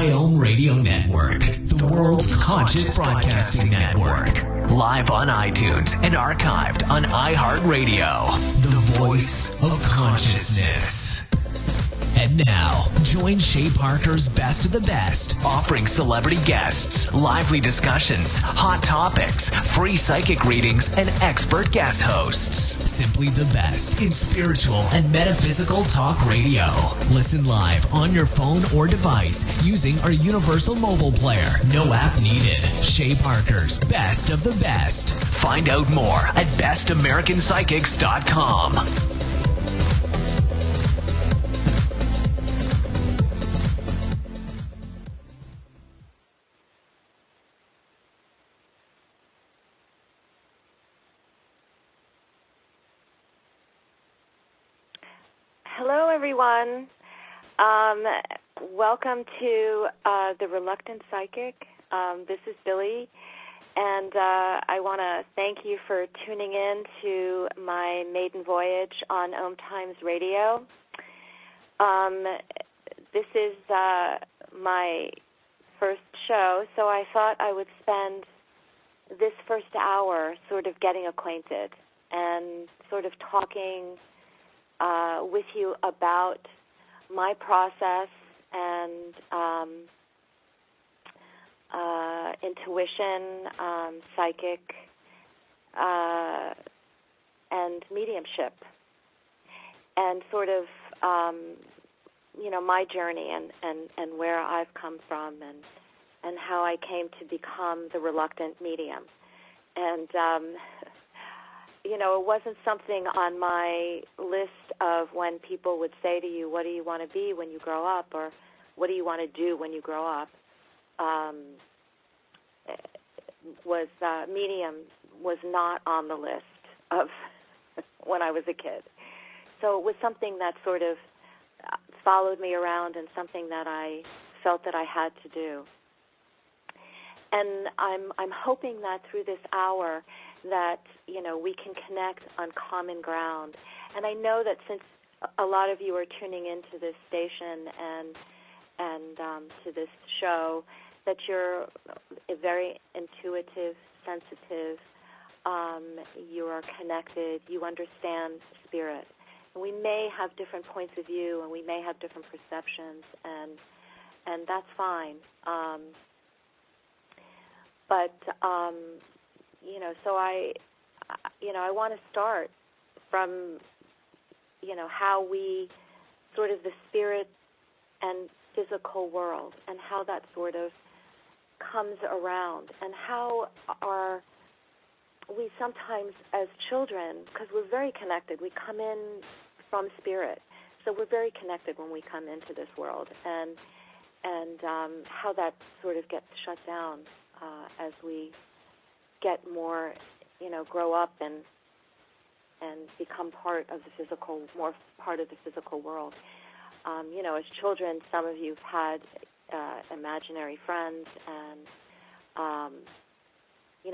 IOM Radio Network, the world's conscious broadcasting network. Live on iTunes and archived on iHeartRadio, the voice of consciousness. And now, join Shay Parker's Best of the Best, offering celebrity guests, lively discussions, hot topics, free psychic readings, and expert guest hosts. Simply the best in spiritual and metaphysical talk radio. Listen live on your phone or device using our universal mobile player. No app needed. Shay Parker's Best of the Best. Find out more at bestamericanpsychics.com. Hello, everyone. Welcome to The Reluctant Psychic. This is Billie, and I want to thank you for tuning in to my maiden voyage on OMTimes Radio. This is my first show, so I thought I would spend this first hour sort of getting acquainted and sort of talking with you about my process and intuition, psychic, and mediumship, and sort of, my journey and where I've come from and how I came to become the reluctant medium. And it wasn't something on my list of when people would say to you, what do you want to be when you grow up, or what do you want to do when you grow up? Medium was not on the list of when I was a kid. So it was something that sort of followed me around and something that I felt that I had to do. And I'm hoping that through this hour that, we can connect on common ground. And I know that since a lot of you are tuning into this station and to this show, that you're a very intuitive, sensitive, you are connected, you understand spirit. And we may have different points of view and we may have different perceptions, and that's fine. So I want to start from, how we sort of the spirit and physical world and how that sort of comes around, and how we sometimes as children, because we're very connected, we come in from spirit, so we're very connected when we come into this world, and how that sort of gets shut down as we get more, grow up and become part of the physical, more part of the physical world. As children, some of you've had imaginary friends, and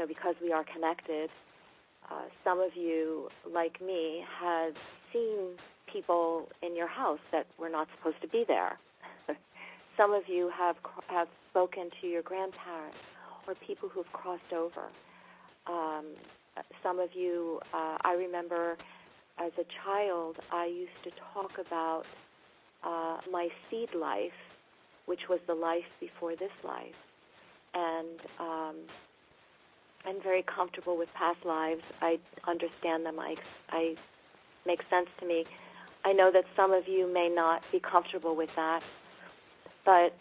because we are connected, some of you, like me, had seen people in your house that were not supposed to be there. Some of you have spoken to your grandparents or people who've crossed over. Some of you, I remember as a child, I used to talk about my seed life, which was the life before this life. And I'm very comfortable with past lives. I understand them. I make sense to me. I know that some of you may not be comfortable with that, but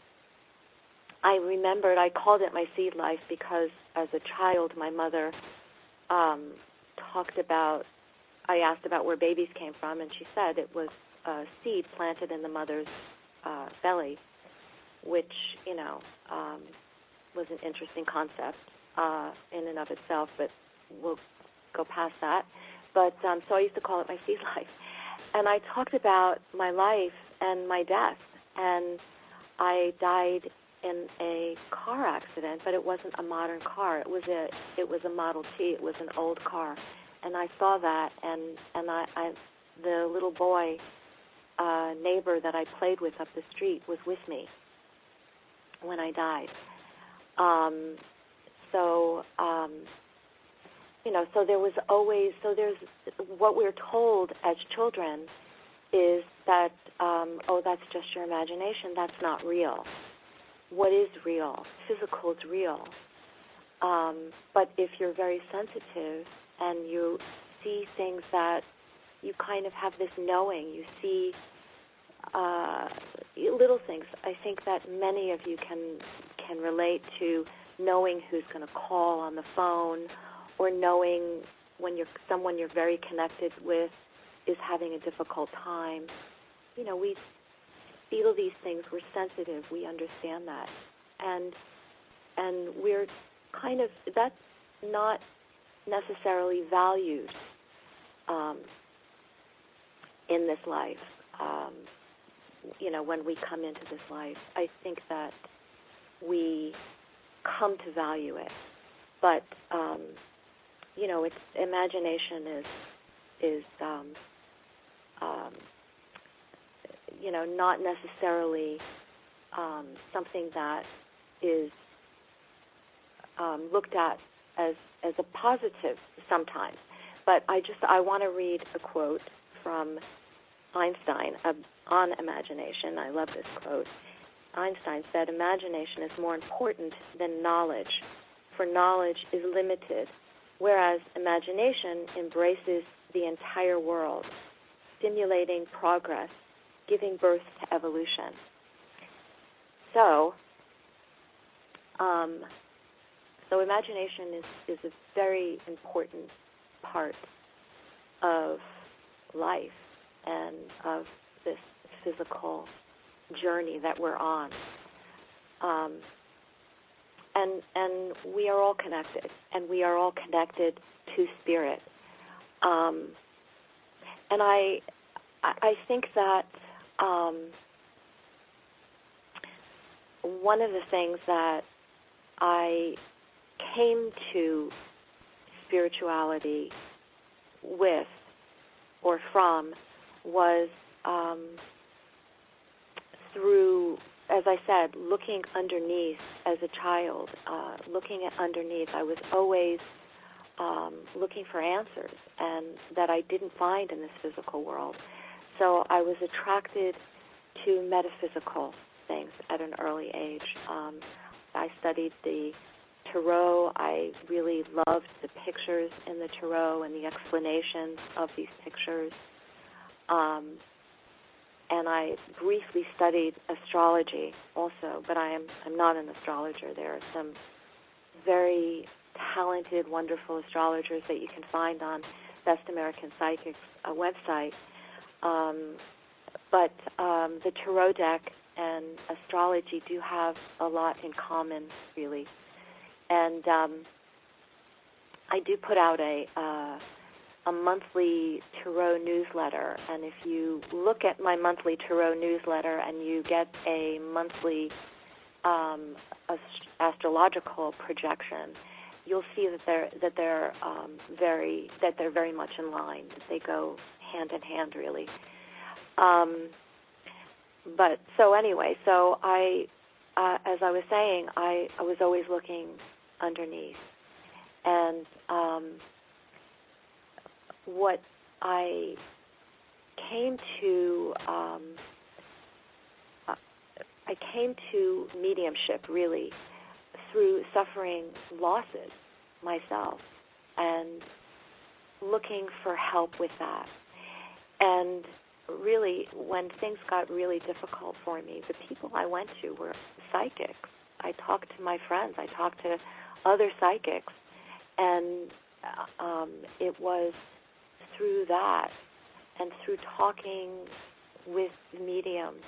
I remembered, I called it my seed life because as a child, my mother talked about, I asked about where babies came from, and she said it was a seed planted in the mother's belly, which, was an interesting concept in and of itself, but we'll go past that. But so I used to call it my seed life. And I talked about my life and my death, and I died in a car accident, but it wasn't a modern car. It was a Model T. It was an old car, and I saw that, and I the little boy neighbor that I played with up the street was with me, when I died. So there was always, there's what we're told as children is that, that's just your imagination. That's not real. What is real? Physical is real. But if you're very sensitive and you see things that you kind of have this knowing, you see little things. I think that many of you can relate to knowing who's going to call on the phone, or knowing when someone you're very connected with is having a difficult time. We feel these things. We're sensitive. We understand that, and we're kind of, that's not necessarily valued in this life. When we come into this life, I think that we come to value it. But it's imagination is not necessarily something that is looked at as a positive sometimes. But I want to read a quote from Einstein on imagination. I love this quote. Einstein said, "Imagination is more important than knowledge, for knowledge is limited, whereas imagination embraces the entire world, stimulating progress, giving birth to evolution." So imagination is a very important part of life and of this physical journey that we're on. And we are all connected, and we are all connected to spirit. And I think that one of the things that I came to spirituality with or from was through, as I said, looking underneath as a child, looking at underneath. I was always looking for answers, and that I didn't find in this physical world. So I was attracted to metaphysical things at an early age. I studied the Tarot. I really loved the pictures in the Tarot and the explanations of these pictures. And I briefly studied astrology also, but I'm not an astrologer. There are some very talented, wonderful astrologers that you can find on Best American Psychics website. But the Tarot deck and astrology do have a lot in common, really. And I do put out a monthly Tarot newsletter, and if you look at my monthly Tarot newsletter and you get a monthly astrological projection, you'll see that they're very much in line. They go hand in hand, really. But so anyway, so I, as I was saying, I was always looking underneath, and what I came to mediumship really through suffering losses myself and looking for help with that. And really, when things got really difficult for me, the people I went to were psychics. I talked to my friends. I talked to other psychics. And it was through that and through talking with mediums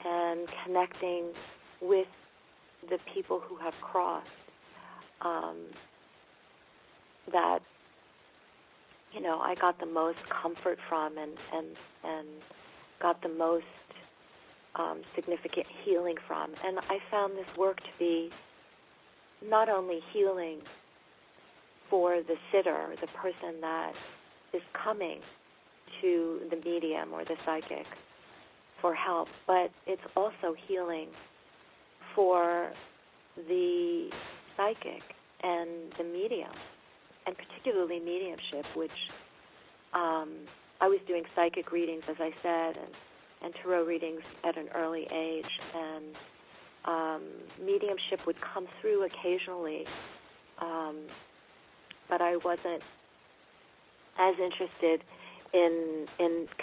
and connecting with the people who have crossed that, I got the most comfort from and got the most significant healing from. And I found this work to be not only healing for the sitter, the person that is coming to the medium or the psychic for help, but it's also healing for the psychic and the medium, and particularly mediumship, which I was doing psychic readings, as I said, and tarot readings at an early age, and mediumship would come through occasionally, but I wasn't as interested in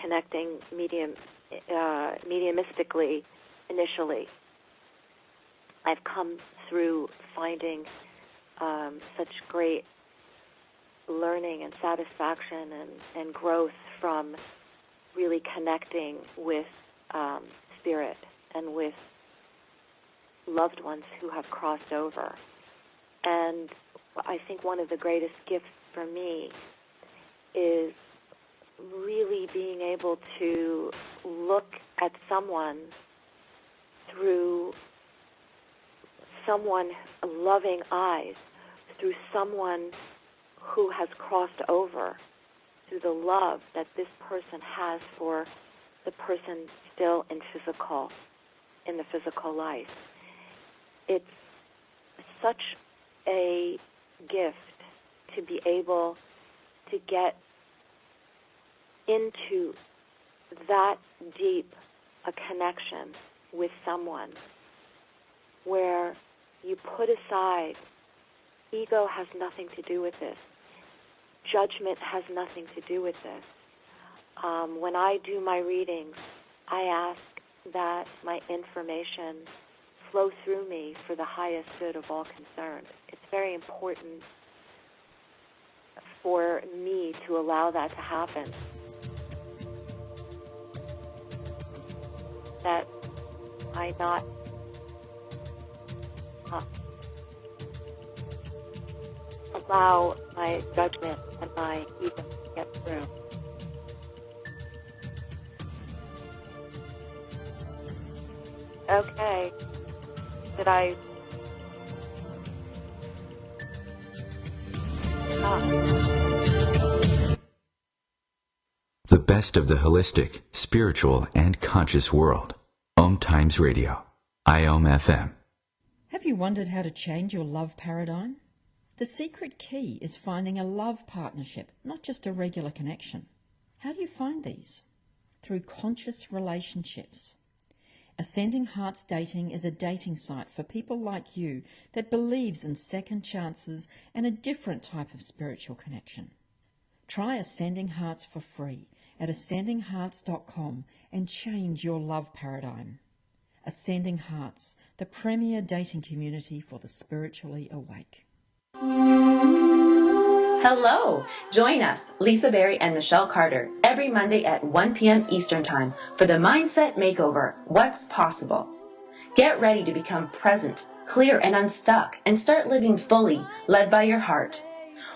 connecting mediumistically initially. I've come through finding such great learning and satisfaction and growth from really connecting with spirit and with loved ones who have crossed over. And I think one of the greatest gifts for me is really being able to look at someone through someone loving eyes, through someone who has crossed over, through the love that this person has for the person still in the physical life. It's such a gift to be able to get into that deep a connection with someone where you put aside, ego has nothing to do with this. Judgment has nothing to do with this. When I do my readings, I ask that my information flow through me for the highest good of all concerned. It's very important for me to allow that to happen. That I not allow my judgment and my ego to get through. Okay. Did I... The best of the holistic, spiritual, and conscious world. OMTimes Radio. IOM FM. Have you wondered how to change your love paradigm? The secret key is finding a love partnership, not just a regular connection. How do you find these? Through conscious relationships. Ascending Hearts Dating is a dating site for people like you that believes in second chances and a different type of spiritual connection. Try Ascending Hearts for free at ascendinghearts.com and change your love paradigm. Ascending Hearts, the premier dating community for the spiritually awake. Hello! Join us, Lisa Berry and Michelle Carter, every Monday at 1 p.m. Eastern Time for the Mindset Makeover, What's Possible. Get ready to become present, clear, and unstuck, and start living fully, led by your heart.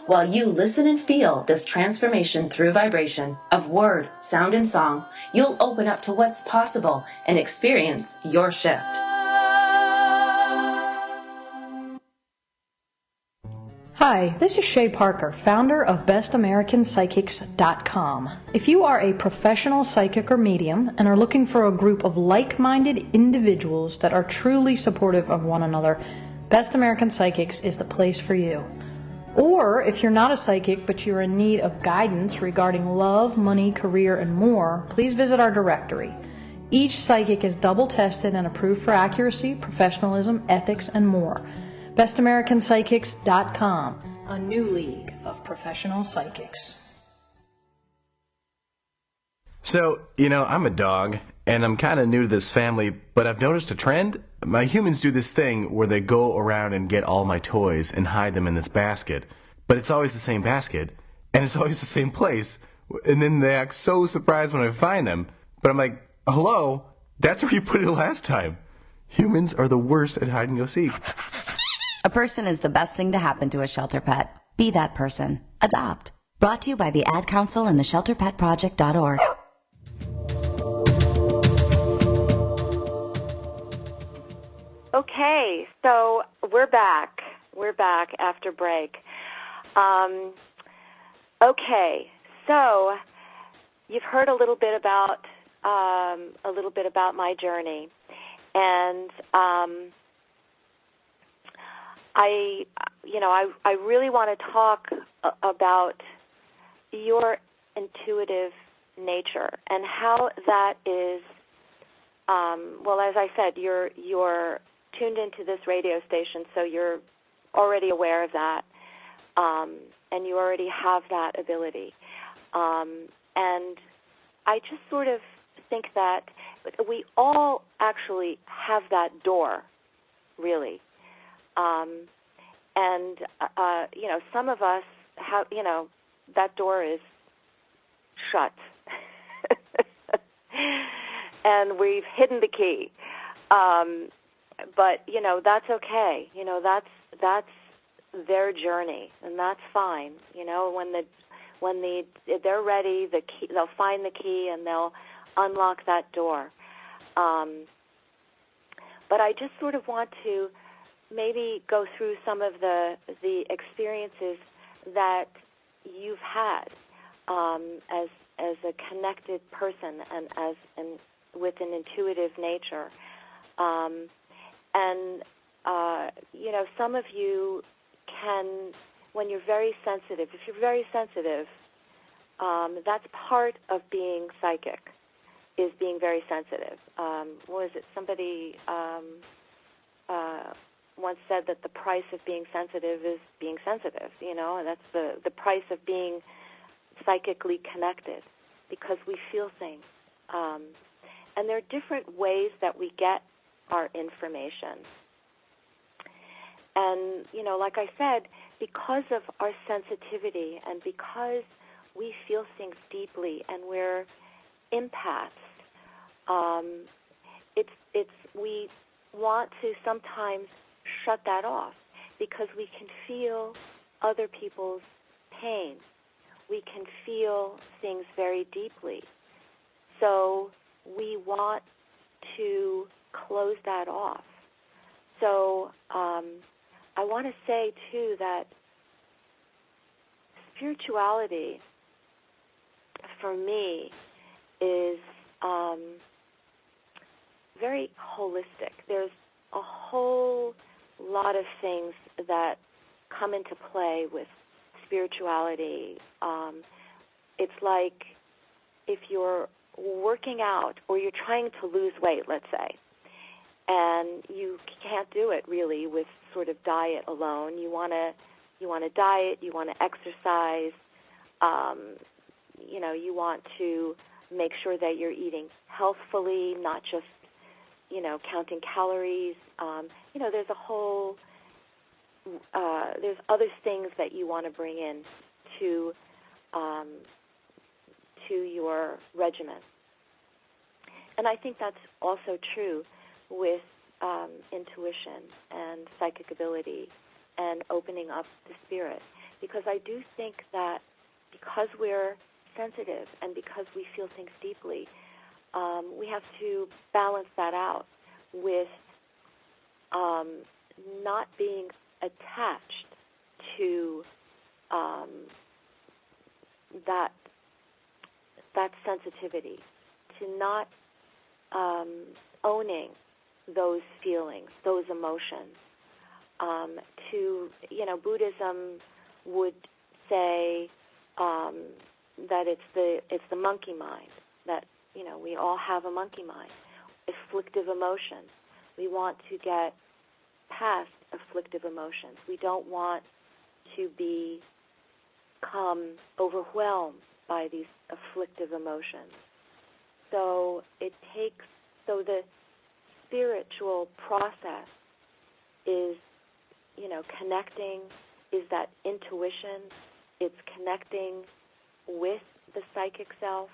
While you listen and feel this transformation through vibration of word, sound, and song, you'll open up to what's possible and experience your shift. Hi, this is Shay Parker, founder of BestAmericanPsychics.com. If you are a professional psychic or medium and are looking for a group of like-minded individuals that are truly supportive of one another, Best American Psychics is the place for you. Or if you're not a psychic but you're in need of guidance regarding love, money, career, and more, please visit our directory. Each psychic is double tested and approved for accuracy, professionalism, ethics, and more. BestAmericanPsychics.com, a new league of professional psychics. So, I'm a dog, and I'm kind of new to this family, but I've noticed a trend. My humans do this thing where they go around and get all my toys and hide them in this basket, but it's always the same basket, and it's always the same place, and then they act so surprised when I find them, but I'm like, hello, that's where you put it last time. Humans are the worst at hide and go seek. A person is the best thing to happen to a shelter pet. Be that person. Adopt. Brought to you by the Ad Council and the ShelterPetProject.org. Okay, so we're back. We're back after break. Okay, so you've heard a little bit about my journey, and I really want to talk about your intuitive nature and how that is. Well, as I said, you're tuned into this radio station, so you're already aware of that, and you already have that ability. And I just sort of think that we all actually have that door, really. And some of us have, that door is shut. And we've hidden the key. But, that's okay. That's their journey, and that's fine. When they're ready, the key, they'll find the key and they'll unlock that door. But I just sort of want to maybe go through some of the experiences that you've had as a connected person and with an intuitive nature. Some of you can, when you're very sensitive, if you're very sensitive, that's part of being psychic, is being very sensitive. What is it? Somebody once said that the price of being sensitive is being sensitive, and that's the price of being psychically connected, because we feel things. And there are different ways that we get our information. And, like I said, because of our sensitivity and because we feel things deeply and we're empaths, we want to sometimes shut that off because we can feel other people's pain. We can feel things very deeply. So we want to close that off. So I want to say, too, that spirituality, for me, is very holistic. There's a whole lot of things that come into play with spirituality. It's like if you're working out or you're trying to lose weight, let's say, and you can't do it really with sort of diet alone. You want to diet, you want to exercise, you want to make sure that you're eating healthfully, not just, counting calories. There's a whole, there's other things that you want to bring in to your regimen. And I think that's also true with intuition and psychic ability and opening up the spirit. Because I do think that because we're sensitive and because we feel things deeply, we have to balance that out with not being attached to that sensitivity, to not owning those feelings, those emotions. Buddhism would say that it's the monkey mind, that we all have a monkey mind, afflictive emotions. We want to get past afflictive emotions. We don't want to become overwhelmed by these afflictive emotions. So the spiritual process is, connecting, is that intuition. It's connecting with the psychic self.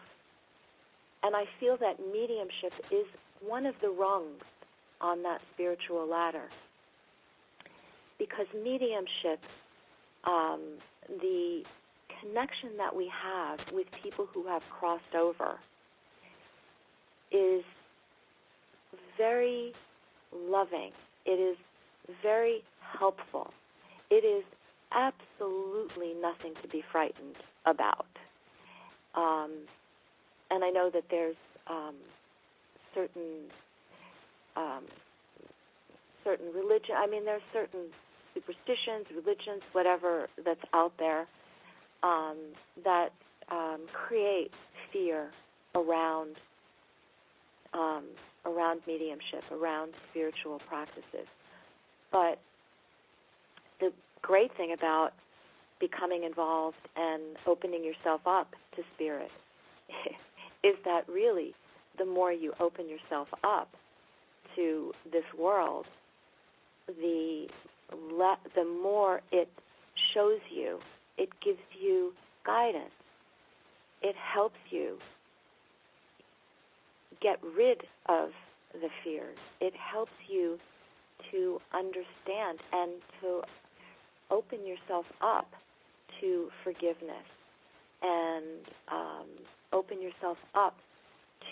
And I feel that mediumship is one of the rungs on that spiritual ladder. Because mediumship, the connection that we have with people who have crossed over is very loving. It is very helpful. It is absolutely nothing to be frightened about. And I know that there's certain religion. There's certain superstitions, religions, whatever that's out there that create fear around mediumship, around spiritual practices. But the great thing about becoming involved and opening yourself up to spirit is that really the more you open yourself up to this world, the more it shows you, it gives you guidance. It helps you get rid of the fears. It helps you to understand and to open yourself up to forgiveness and open yourself up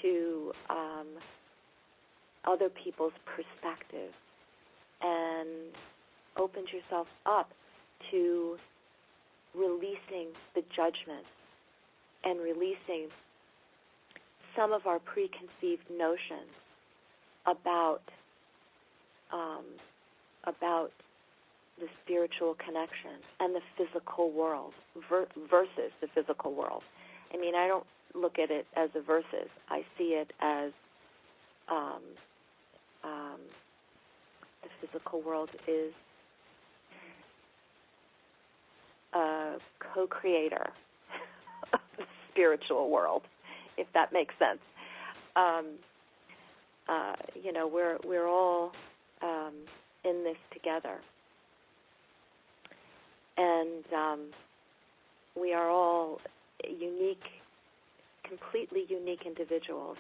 to other people's perspective, and opens yourself up to releasing the judgment and releasing some of our preconceived notions about the spiritual connection and the physical world versus the physical world. I mean, I don't look at it as a versus. I see it as the physical world is a co-creator of the spiritual world, if that makes sense. We're all in this together, and we are all unique, completely unique individuals.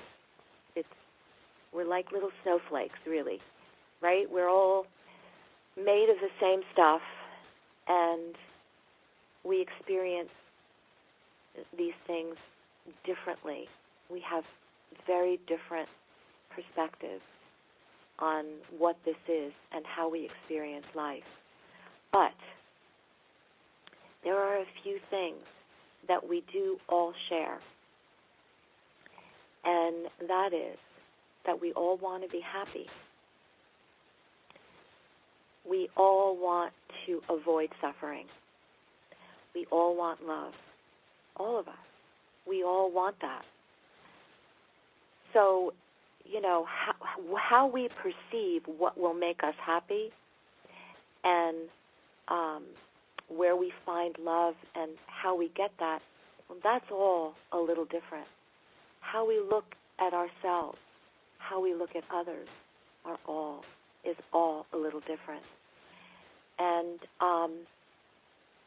We're like little snowflakes, really, right? We're all made of the same stuff, and we experience these things differently. We have very different perspectives on what this is and how we experience life. But there are a few things that we do all share, and that is that we all want to be happy. We all want to avoid suffering. We all want love. All of us. We all want that. So, how we perceive what will make us happy and where we find love and how we get that, well, that's all a little different. How we look at ourselves, how we look at others is all a little different. And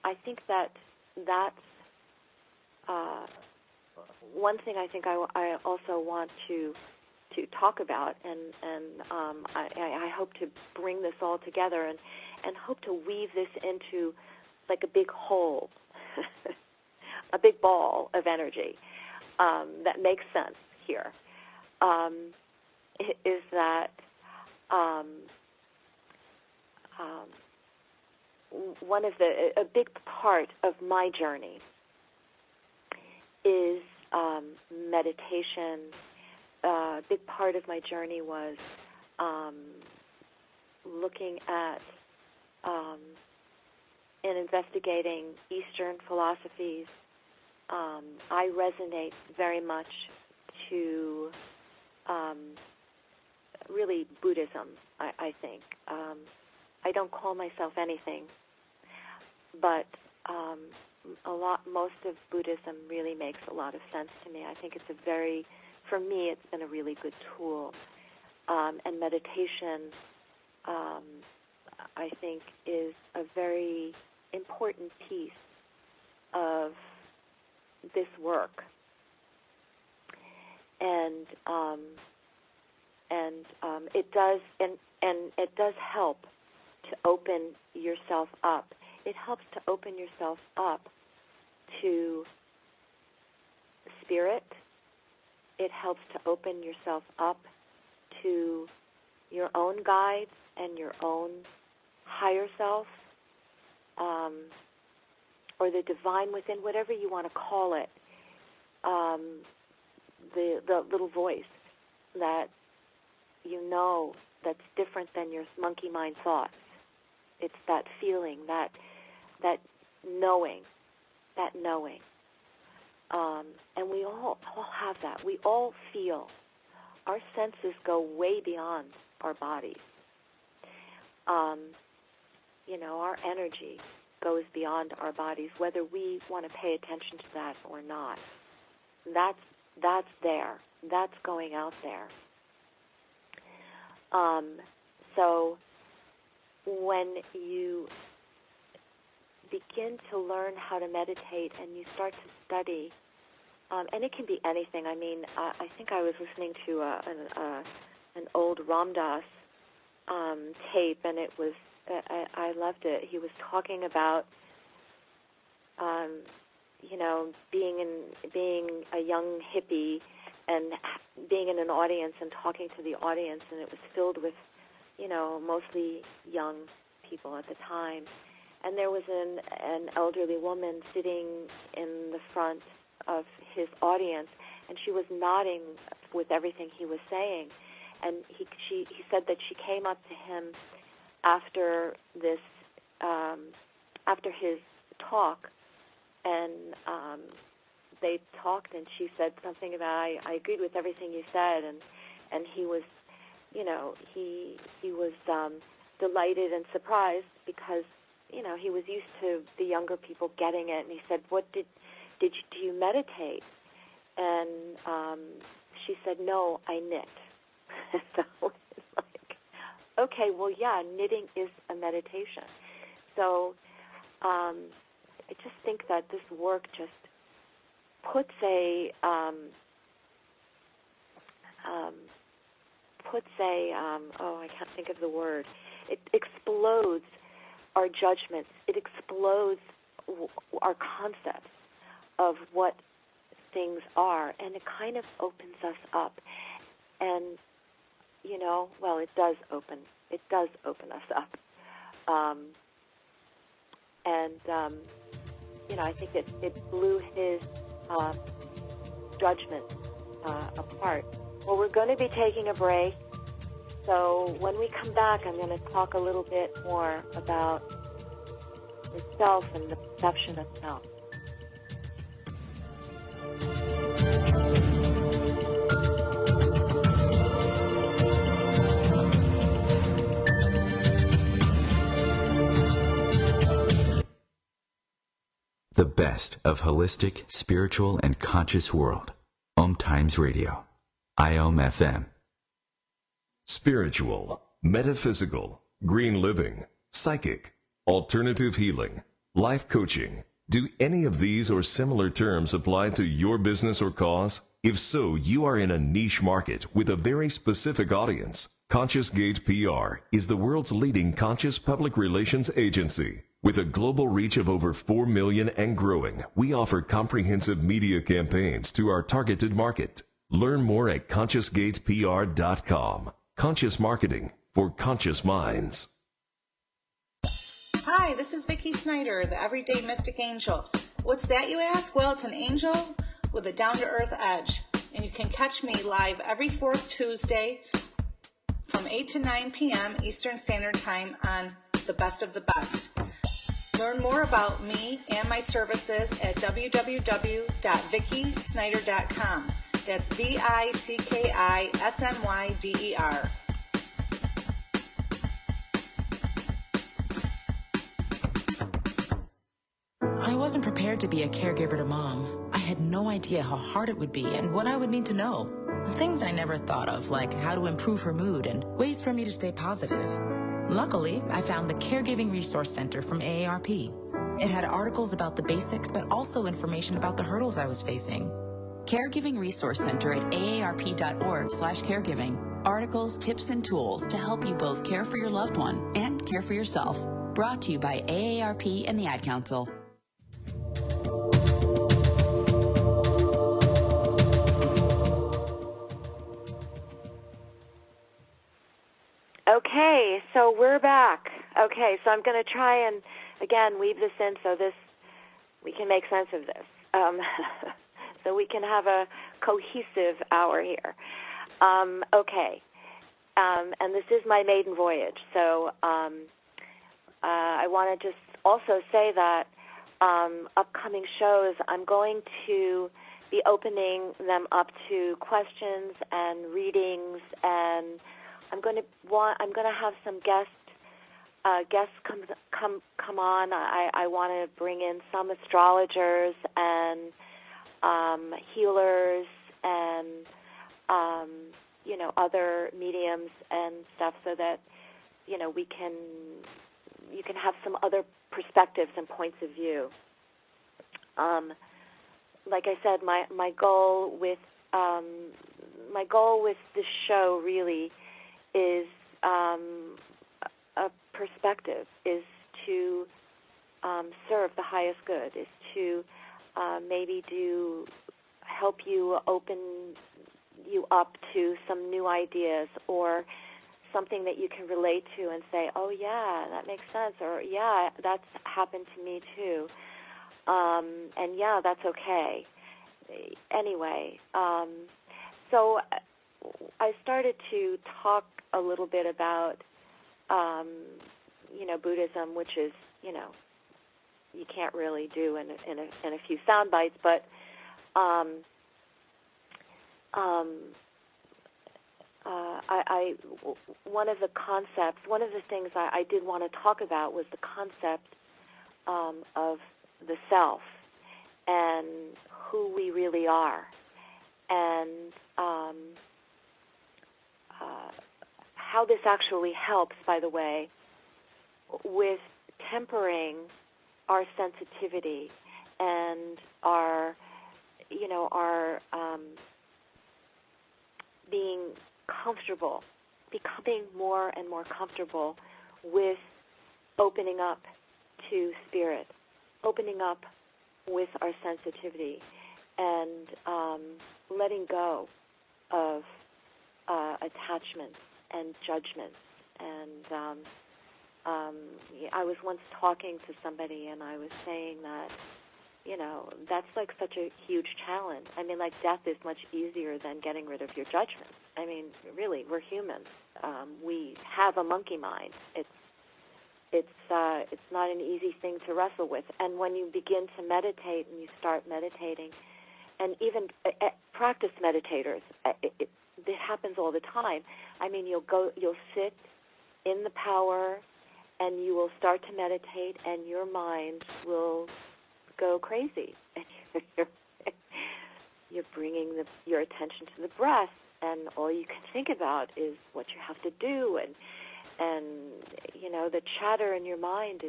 I think that's one thing I think I also want to talk about, and I hope to bring this all together and hope to weave this into like a big whole, a big ball of energy that makes sense here, is that a big part of my journey is meditation. A big part of my journey was looking at and investigating Eastern philosophies. I resonate very much to really Buddhism, I think. I don't call myself anything, but most of Buddhism really makes a lot of sense to me. I think for me, it's been a really good tool. And meditation, I think, is a very important piece of this work. And it does help to open yourself up. It helps to open yourself up to spirit. It helps to open yourself up to your own guides and your own higher self, or the divine within, whatever you want to call it, the little voice that that's different than your monkey mind thoughts. It's that feeling, that knowing, and we all have that. We all feel. Our senses go way beyond our bodies. Our energy goes beyond our bodies, whether we want to pay attention to that or not. That's there. That's going out there. So when you begin to learn how to meditate and you start to study, and it can be anything. I mean, I think I was listening to an old Ram Dass tape, and it was I loved it. He was talking about being a young hippie and being in an audience and talking to the audience, and it was filled with mostly young people at the time. And there was an elderly woman sitting in the front of his audience, and she was nodding with everything he was saying. And he said that she came up to him after this, after his talk, and they talked, and she said something about, I agreed with everything you said, and he was, he was delighted and surprised because, he was used to the younger people getting it, and he said, do you meditate? And she said, no, I knit. So it's like, okay, well, yeah, knitting is a meditation. So I just think that this work just puts I can't think of the word. It explodes our judgments. It explodes our concepts of what things are, and it kind of opens us up. And it does open us up. I think it blew his judgment apart. Well, we're going to be taking a break. So when we come back, I'm going to talk a little bit more about the self and the perception of self. The best of holistic, spiritual, and conscious world. OMTimes Radio. IOM FM. Spiritual, metaphysical, green living, psychic, alternative healing, life coaching. Do any of these or similar terms apply to your business or cause? If so, you are in a niche market with a very specific audience. Conscious Gate PR is the world's leading conscious public relations agency. With a global reach of over 4 million and growing, we offer comprehensive media campaigns to our targeted market. Learn more at ConsciousGatePR.com. Conscious marketing for conscious minds. Hi, this is Vicki Snyder, the Everyday Mystic Angel. What's that, you ask? Well, it's an angel with a down-to-earth edge. And you can catch me live every fourth Tuesday from 8 to 9 p.m. Eastern Standard Time on The Best of the Best. Learn more about me and my services at www.vickysnyder.com. That's VICKISNYDER. I wasn't prepared to be a caregiver to Mom. I had no idea how hard it would be and what I would need to know. Things I never thought of, like how to improve her mood and ways for me to stay positive. Luckily, I found the Caregiving Resource Center from AARP. It had articles about the basics, but also information about the hurdles I was facing. Caregiving Resource Center at aarp.org/caregiving. Articles, tips, and tools to help you both care for your loved one and care for yourself. Brought to you by AARP and the Ad Council. Okay, so we're back. Okay, so I'm going to try and, again, weave this in so we can make sense of this. So we can have a cohesive hour here. Okay, and this is my maiden voyage. So I want to just also say that upcoming shows, I'm going to be opening them up to questions and readings, and I'm going to have some guests come on. I want to bring in some astrologers and healers and other mediums and stuff, so that you can have some other perspectives and points of view. Like I said, my goal with this show really is a perspective, is to serve the highest good, is to maybe help you open you up to some new ideas or something that you can relate to and say, oh yeah, that makes sense, or yeah, that's happened to me too, and yeah, that's okay. Anyway, so I started to talk a little bit about Buddhism, which is you can't really do in a few sound bites, but one of the concepts, one of the things I did want to talk about was the concept of the self and who we really are, and how this actually helps, by the way, with tempering our sensitivity and our being comfortable, becoming more and more comfortable with opening up to spirit, opening up with our sensitivity, and letting go of attachments and judgments. And I was once talking to somebody, and I was saying that, that's like such a huge challenge. I mean, like, death is much easier than getting rid of your judgments. I mean, really, we're humans. We have a monkey mind. It's not an easy thing to wrestle with. And when you begin to meditate and you start meditating, and even practice meditators, it happens all the time. I mean, you'll sit in the power, and you will start to meditate, and your mind will go crazy. You're bringing your attention to the breath, and all you can think about is what you have to do, and the chatter in your mind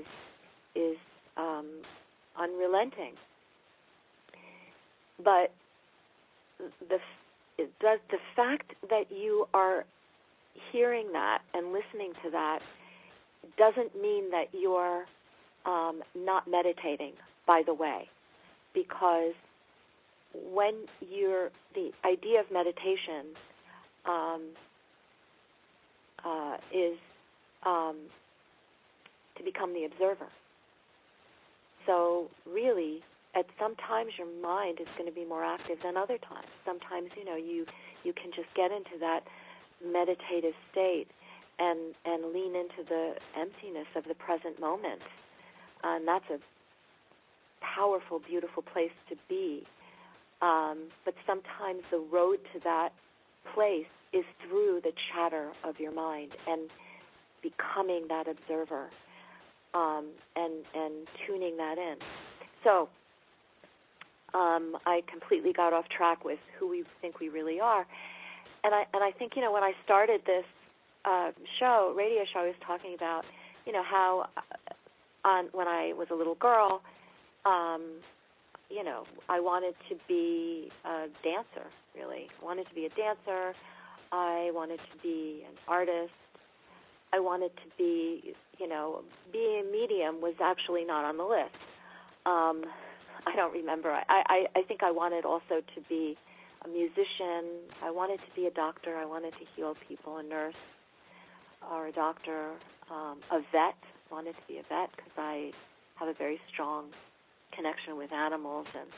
is unrelenting. But the fact that you are hearing that and listening to that doesn't mean that you're not meditating, by the way, because when the idea of meditation is to become the observer. So really, at some times your mind is going to be more active than other times. Sometimes, you can just get into that meditative state and lean into the emptiness of the present moment. And that's a powerful, beautiful place to be. But sometimes the road to that place is through the chatter of your mind and becoming that observer, and tuning that in. So I completely got off track with who we think we really are. And I think, when I started this radio show, I was talking about, how when I was a little girl, I wanted to be a dancer, really. I wanted to be a dancer. I wanted to be an artist. I wanted to be, being a medium was actually not on the list. I don't remember. I think I wanted also to be a musician. I wanted to be a doctor. I wanted to heal people, a nurse or a doctor, a vet. I wanted to be a vet because I have a very strong connection with animals, and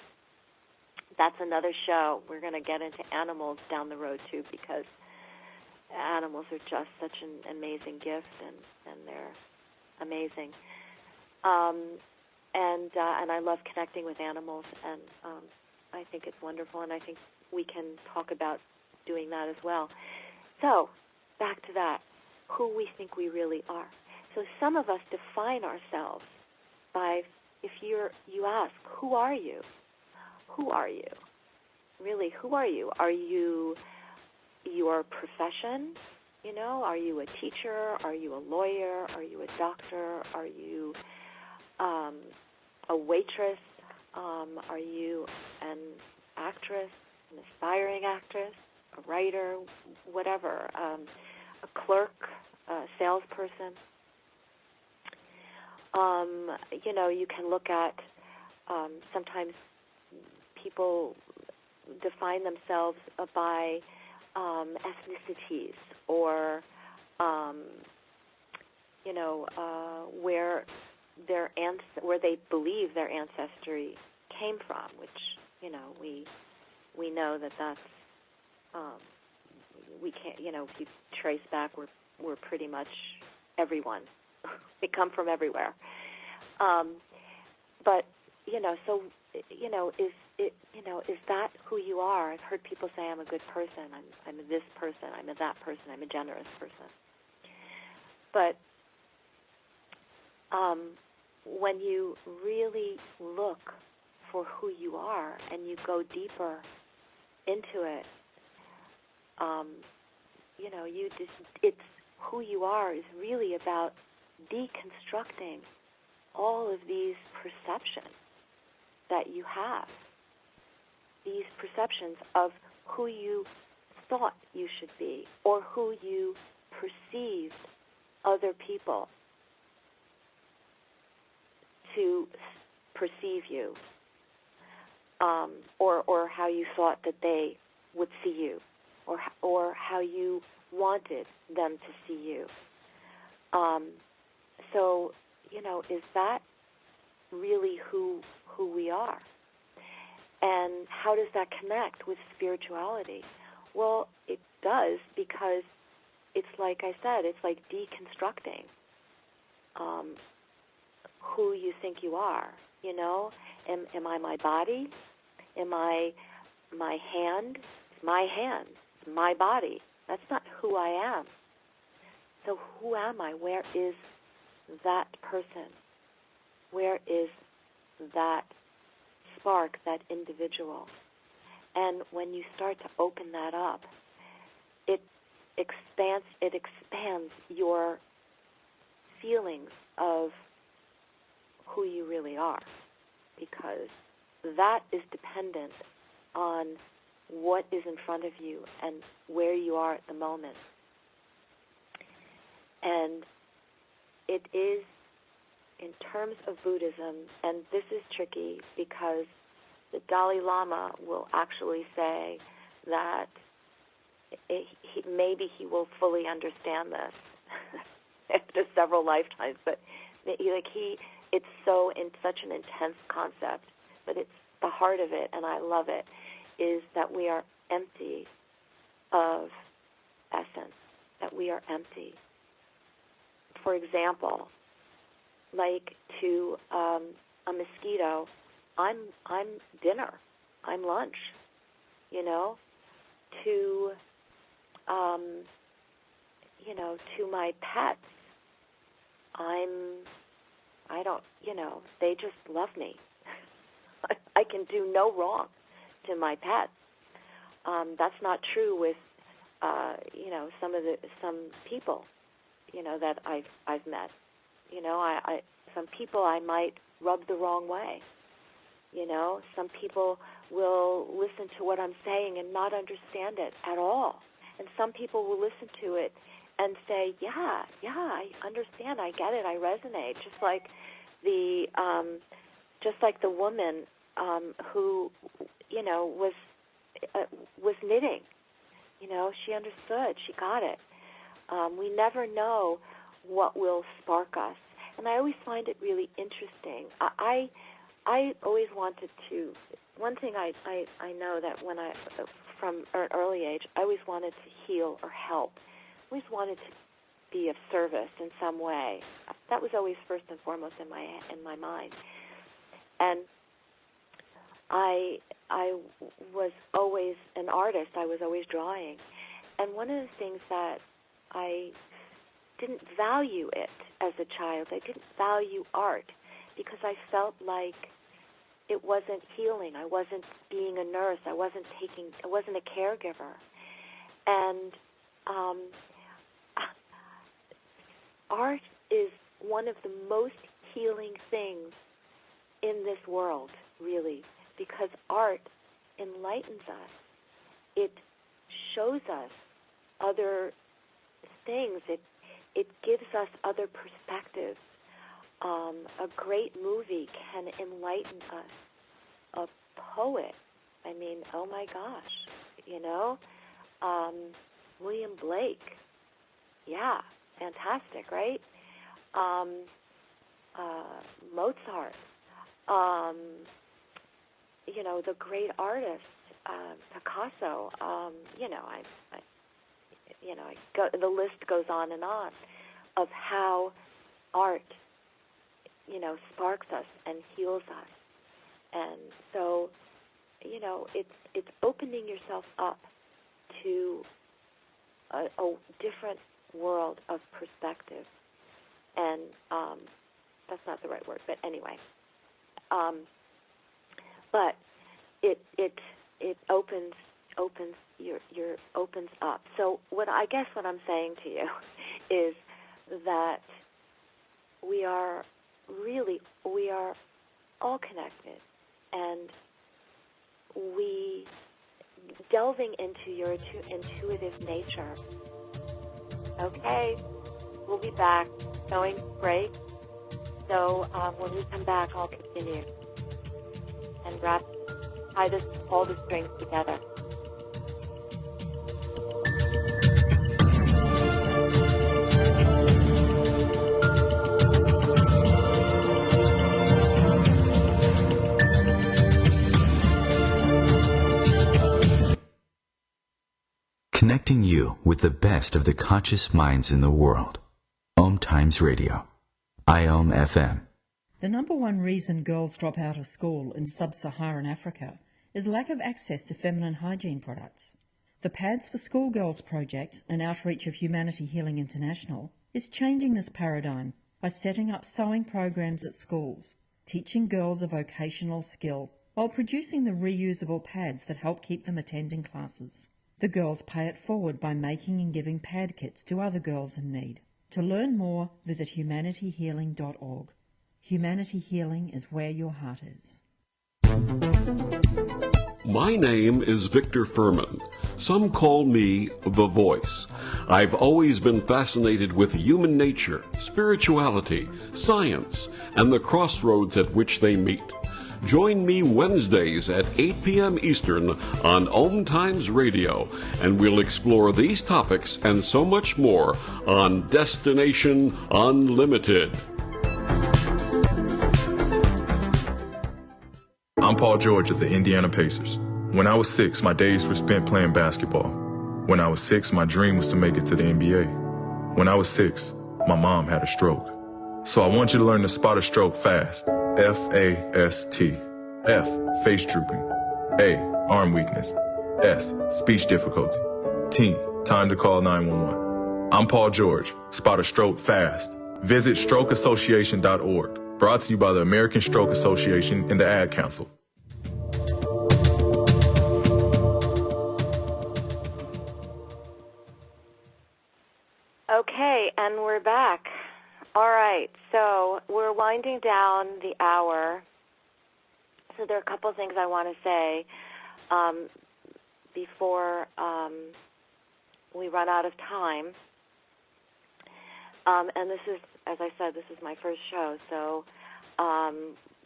that's another show. We're going to get into animals down the road, too, because animals are just such an amazing gift, and they're amazing. And I love connecting with animals, and I think it's wonderful, and I think we can talk about doing that as well. So, back to that, who we think we really are. So some of us define ourselves by, if you ask, who are you? Who are you? Really, who are you? Are you your profession? You know, are you a teacher? Are you a lawyer? Are you a doctor? Are you a waitress? Are you an actress, an aspiring actress, a writer, whatever, a clerk, a salesperson? You know, you can look at, sometimes people define themselves by ethnicities or, you know, where they believe their ancestry came from, which, you know, we know that's we can't, you know, if you trace back, we're pretty much everyone. We come from everywhere. But, you know, so, you know, is that who you are? I've heard people say, I'm a good person, I'm this person, I'm a that person, I'm a generous person. But when you really look for who you are and you go deeper into it, you know, it's who you are is really about deconstructing all of these perceptions that you have, these perceptions of who you thought you should be or who you perceived other people to perceive you, or how you thought that they would see you, or how you wanted them to see you. So, you know, is that really who we are? And how does that connect with spirituality? Well, it does, because it's like I said, it's like deconstructing who you think you are. You know, am I my body? Am I my hand? It's my hand. It's my body. That's not who I am. So who am I? Where is that person? Where is that spark, that individual? And when you start to open that up, it expands your feelings of who you really are, because that is dependent on what is in front of you and where you are at the moment. And it is, in terms of Buddhism, and this is tricky because the Dalai Lama will actually say that maybe he will fully understand this after several lifetimes, but it's such an intense concept, but it's the heart of it, and I love it, is that we are empty of essence, that we are empty. For example, like to a mosquito, I'm dinner, I'm lunch, you know, to you know, to my pets, I don't, you know, they just love me. I can do no wrong to my pets. That's not true with, you know, some people, you know, that I've met. You know, some people I might rub the wrong way. You know, some people will listen to what I'm saying and not understand it at all. And some people will listen to it and say, yeah, I understand, I get it, I resonate. Just like the woman who, you know, was knitting. You know, she understood, she got it. We never know what will spark us. And I always find it really interesting. I always wanted to, one thing I know that from an early age, I always wanted to heal or help. I always wanted to be of service in some way, that was always first and foremost in my mind. And I was always an artist. I was always drawing. And one of the things that I didn't value it as a child, I didn't value art because I felt like it wasn't healing. I wasn't being a nurse. I wasn't a caregiver. And art is one of the most healing things in this world, really, because art enlightens us. It shows us other things. It gives us other perspectives. A great movie can enlighten us. A poet, I mean, oh my gosh, you know, William Blake, yeah, fantastic, right? Mozart, you know, the great artists, Picasso, you know, the list goes on and on of how art, you know, sparks us and heals us. And so, you know, it's opening yourself up to a different world of perspective. And that's not the right word, but anyway. But it opens opens up. So what I'm saying to you is that we are all connected, and we delving into your intuitive nature. Okay, we'll be back. Going break. So when we come back, I'll continue and tie all the strings together. Connecting you with the best of the conscious minds in the world. OMTimes Radio. IOM FM. The number one reason girls drop out of school in sub-Saharan Africa is lack of access to feminine hygiene products. The Pads for Schoolgirls project, an outreach of Humanity Healing International, is changing this paradigm by setting up sewing programs at schools, teaching girls a vocational skill, while producing the reusable pads that help keep them attending classes. The girls pay it forward by making and giving pad kits to other girls in need. To learn more, visit humanityhealing.org. Humanity Healing is where your heart is. My name is Victor Furman. Some call me The Voice. I've always been fascinated with human nature, spirituality, science, and the crossroads at which they meet. Join me Wednesdays at 8 p.m. Eastern on OMTimes Radio, and we'll explore these topics and so much more on Destination Unlimited. I'm Paul George of the Indiana Pacers. When I was 6, my days were spent playing basketball. When I was 6, my dream was to make it to the NBA. When I was 6, my mom had a stroke. So I want you to learn to spot a stroke fast. F-A-S-T. F, face drooping. A, arm weakness. S, speech difficulty. T, time to call 911. I'm Paul George. Spot a stroke fast. Visit strokeassociation.org. Brought to you by the American Stroke Association and the Ad Council. Okay, and we're back. All right, so we're winding down the hour. So there are a couple of things I want to say before we run out of time. And this is, as I said, this is my first show, so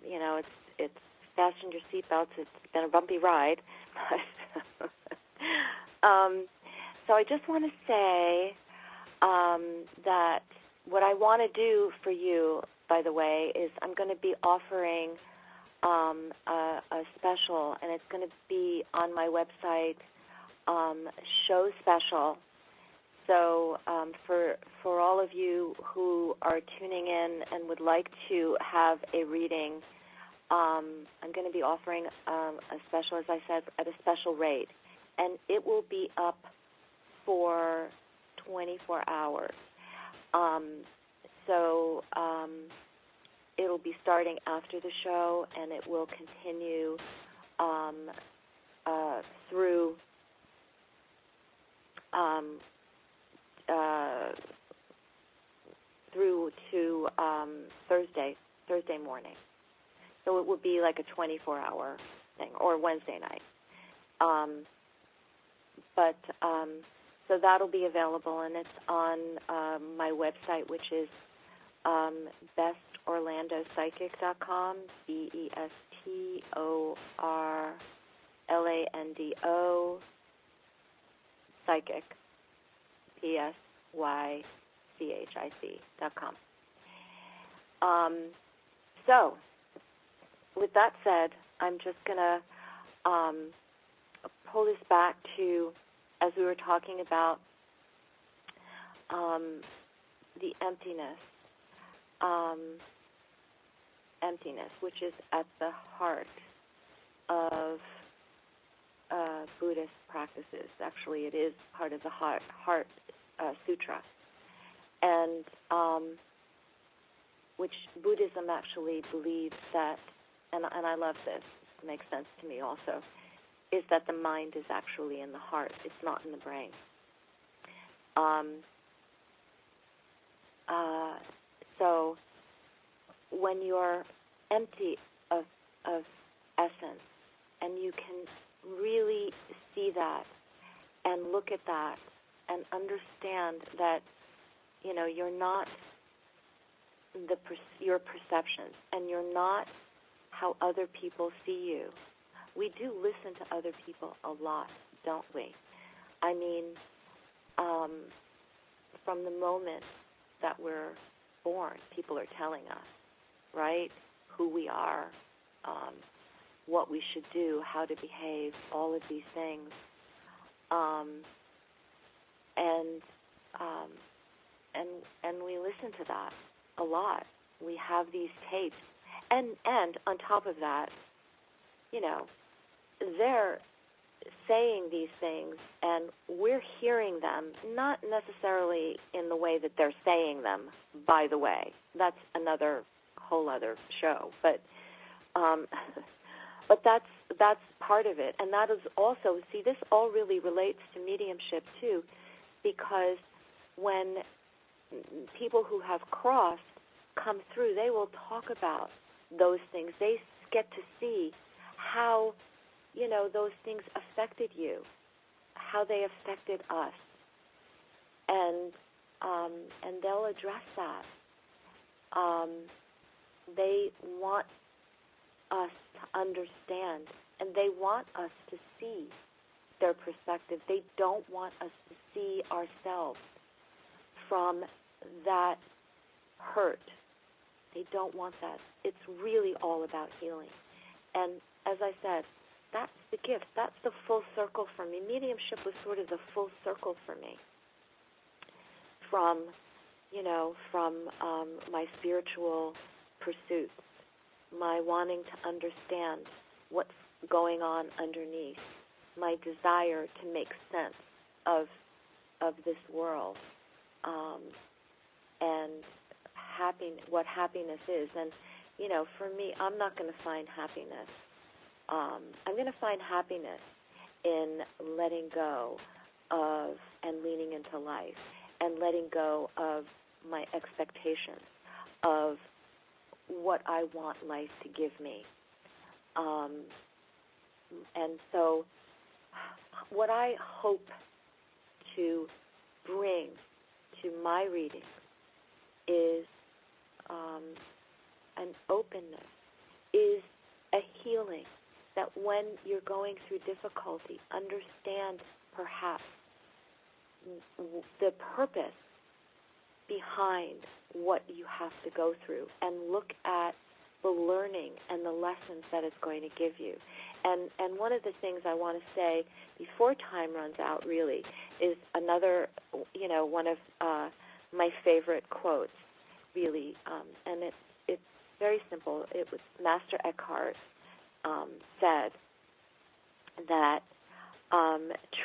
you know, it's fasten your seatbelts. It's been a bumpy ride, but so I just want to say that what I want to do for you, by the way, is I'm going to be offering a special, and it's going to be on my website, show special, So for all of you who are tuning in and would like to have a reading, I'm going to be offering a special, as I said, at a special rate. And it will be up for 24 hours. It'll be starting after the show, and it will continue through to Thursday morning. So it would be like a 24-hour thing, or Wednesday night. So that'll be available, and it's on my website, which is bestorlandopsychic.com, BESTORLANDO psychic, PSYCHIC.com. So, with that said, I'm just going to pull this back to, as we were talking about the emptiness, which is at the heart of Buddhist practices. Actually, it is part of the Heart Sutra, and which Buddhism actually believes that, and I love this, it makes sense to me also, is that the mind is actually in the heart. It's not in the brain. So when you're empty of essence, and you can really see that and look at that and understand that, you're not your perceptions, and you're not how other people see you. We do listen to other people a lot, don't we? I mean, from the moment that we're born, people are telling us, right, who we are, what we should do, how to behave, all of these things. And we listen to that a lot. We have these tapes. And on top of that, they're saying these things, and we're hearing them, not necessarily in the way that they're saying them, by the way. That's another whole other show. But that's part of it. And that is also, see, this all really relates to mediumship, too, because when people who have crossed come through, they will talk about those things. They get to see how, those things affected you, how they affected us, and they'll address that. They want us to understand, and they want us to see their perspective. They don't want us to see ourselves from that hurt. They don't want that. It's really all about healing. And as I said, that's the gift. That's the full circle for me. Mediumship was sort of the full circle for me from my spiritual pursuits, my wanting to understand what's going on underneath, my desire to make sense of this world, and what happiness is. And, for me, I'm not going to find happiness. I'm going to find happiness in letting go of and leaning into life, and letting go of my expectations of what I want life to give me. And so what I hope to bring to my reading is an openness, is a healing, that when you're going through difficulty, understand perhaps the purpose behind what you have to go through, and look at the learning and the lessons that it's going to give you. And one of the things I want to say before time runs out, really, is another, one of my favorite quotes, really, and it's very simple. It was Master Eckhart said that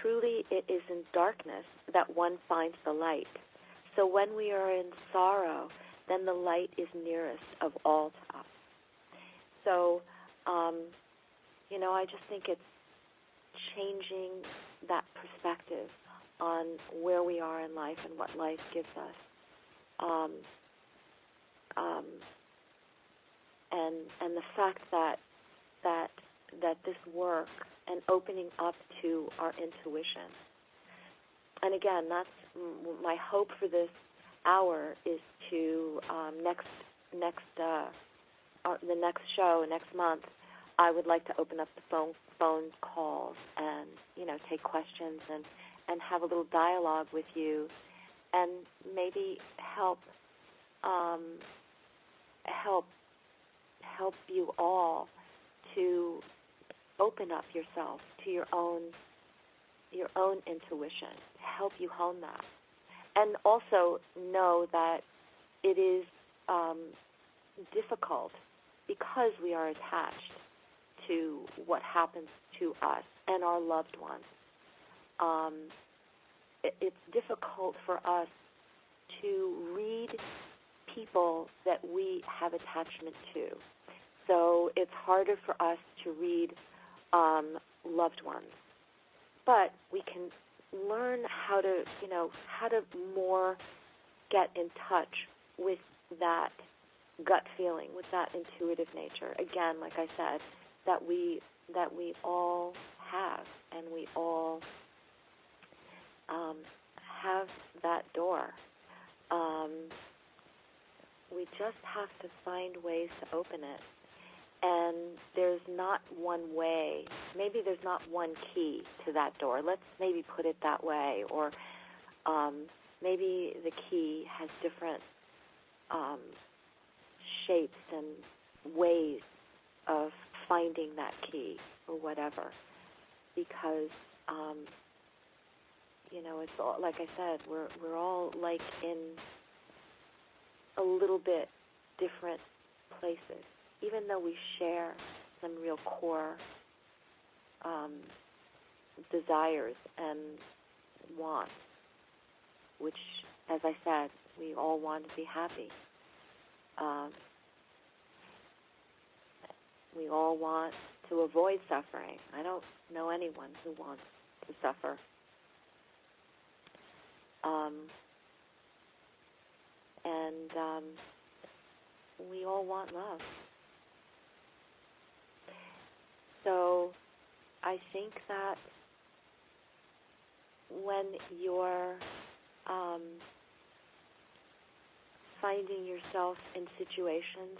truly it is in darkness that one finds the light. So when we are in sorrow, then the light is nearest of all to us. So, I just think it's changing that perspective on where we are in life and what life gives us. And the fact that this work and opening up to our intuition. And again, that's my hope for this hour is to the next show next month. I would like to open up the phone calls and take questions and have a little dialogue with you, and maybe help you all to open up yourself to your own intuition, to help you hone that. And also know that it is difficult because we are attached to what happens to us and our loved ones. It's difficult for us to read people that we have attachment to. So it's harder for us to read loved ones. But we can learn how to more get in touch with that gut feeling, with that intuitive nature. Again, like I said, that we all have, and we all have that door. We just have to find ways to open it. And there's not one way. Maybe there's not one key to that door. Let's maybe put it that way. Or maybe the key has different shapes and ways of finding that key or whatever. Because, it's all, like I said, we're all like in a little bit different places. Even though we share some real core desires and wants, which, as I said, we all want to be happy. We all want to avoid suffering. I don't know anyone who wants to suffer. We all want love. So I think that when you're finding yourself in situations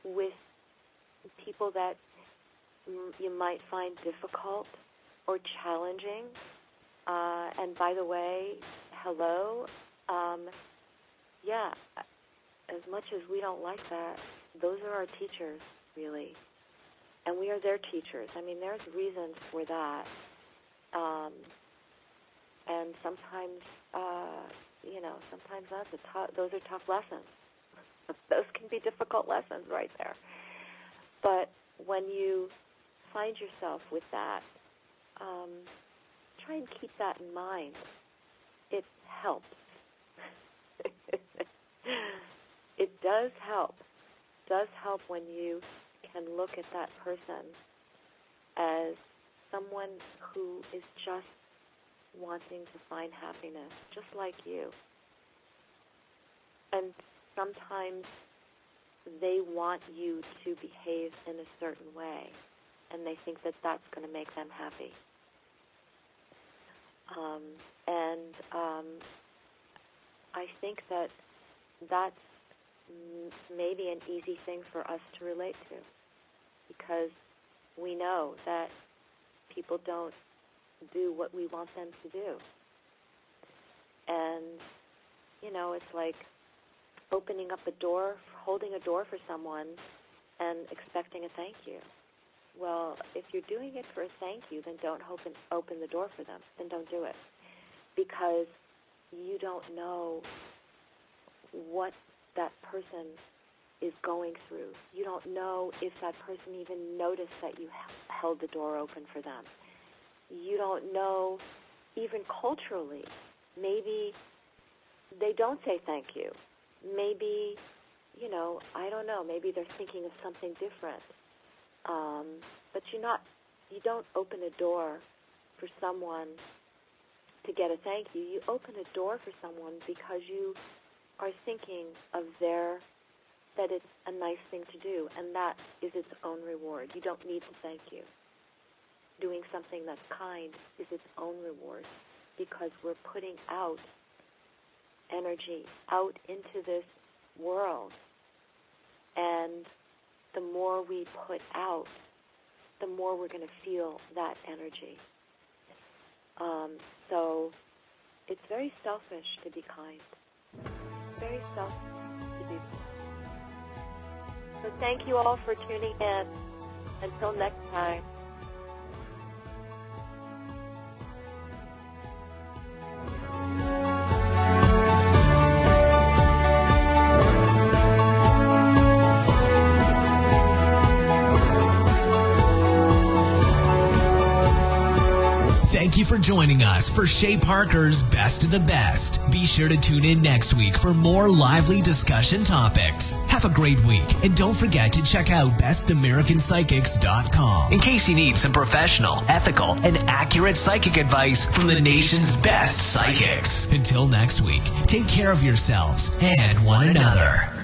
with people that you might find difficult or challenging, and by the way, hello, as much as we don't like that, those are our teachers, really. And we are their teachers. I mean, there's reasons for that. And sometimes, sometimes those are tough lessons. Those can be difficult lessons right there. But when you find yourself with that, try and keep that in mind. It helps. It does help. It does help when you can look at that person as someone who is just wanting to find happiness, just like you. And sometimes they want you to behave in a certain way, and they think that that's going to make them happy. I think that that's maybe an easy thing for us to relate to, because we know that people don't do what we want them to do. And, it's like opening up a door, holding a door for someone and expecting a thank you. Well, if you're doing it for a thank you, then don't open the door for them. Then don't do it. Because you don't know what that person is going through. You don't know if that person even noticed that you held the door open for them. You don't know, even culturally, maybe they don't say thank you. Maybe, I don't know, maybe they're thinking of something different. But you don't open a door for someone to get a thank you. You open a door for someone because you are thinking of that it's a nice thing to do, and that is its own reward. You don't need to thank you. Doing something that's kind is its own reward, because we're putting out energy out into this world, and the more we put out, the more we're going to feel that energy. So it's very selfish to be kind. Very selfish to be kind. So thank you all for tuning in. Until next time. Thank you for joining us for Shay Parker's Best of the Best. Be sure to tune in next week for more lively discussion topics. Have a great week, and don't forget to check out bestamericanpsychics.com in case you need some professional, ethical, and accurate psychic advice from the nation's best psychics. Until next week, take care of yourselves and one another.